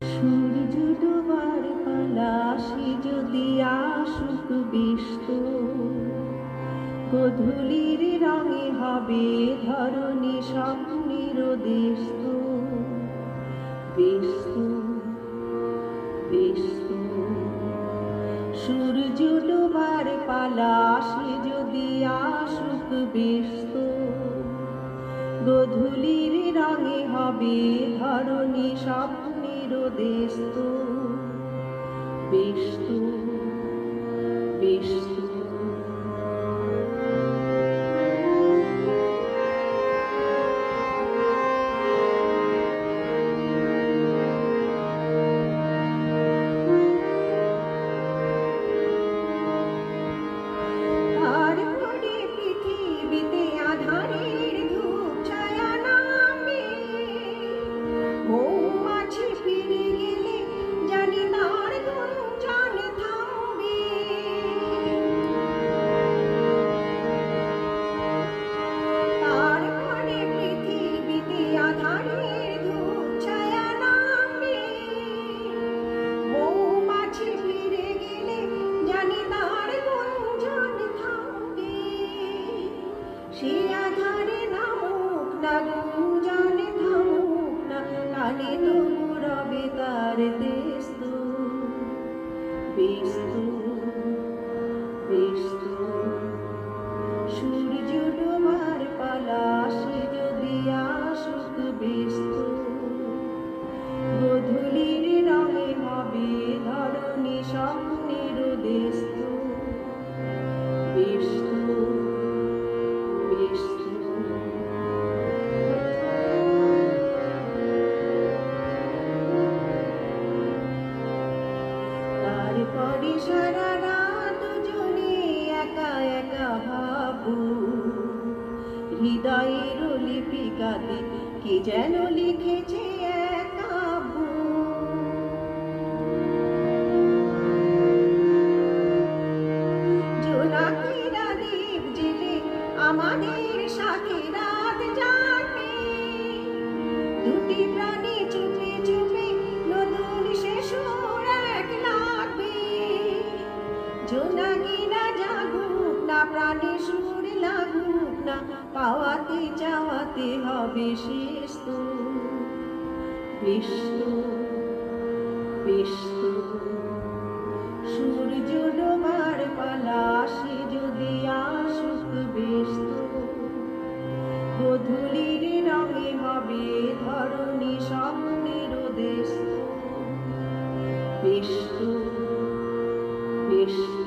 সূর্য ডোবার পালা সে যদি আসুক ব্যস্ত, গোধূলির রঙে হবে ধরণী স্বপ্নের দেশত। ব্যস্ত ব্যস্ত সূর্য ডোবার পালা সে যদি আসুক ব্যস্ত, গোধূলির রঙে হবে ধরণী স্বপ্নের দেশত। ব্যস্ত ব্যস্ত তারপরে পৃথিবীতে আধারের ধূপ ছায়া নামে। মৌমাছি ফিরে গেলে জানি তার গুঞ্জন থামবে। তারপরে পৃথিবীতে আধারের ধূপ ছায়া নামবে। মৌমাছি ফিরে গেলে জানি তার গুঞ্জন থামবে। সে আধারে নামুক না গুঞ্জন থামুক না, কানে তবু রবে তার দেশত। ব্যস্ত ব্যস্ত সূর্য ডোবার পালা সে যদি আসুক ব্যস্ত, গোধূলির রঙে হবে ধরণী স্বপ্নের দেশত। ব্যস্ত ব্যস্ত তারপরে সারা রাত জনে একা একা ভাবু, হৃদয়ের লিপিকাতে কি যেন লিখেছে এক কাব্য। জোনাকিরা দ্বীপ জেলে আমাদের সাথে রাত জাগবে। দুটি প্রাণী চুপে চুপে নতুন সে সুর এক লাগবে। জোনাকিরা জাগুক না, প্রাণী সুর লাগুক না, পাওয়াতে চাওয়াতে হবে শেষ তো। ব্যস্ত ব্যস্ত সূর্য ডোবার পালা সে যদি আসুক ব্যস্ত, গোধূলির রঙে হবে ধরণী স্বপ্নের দেশত। ব্যস্ত ব্যস্ত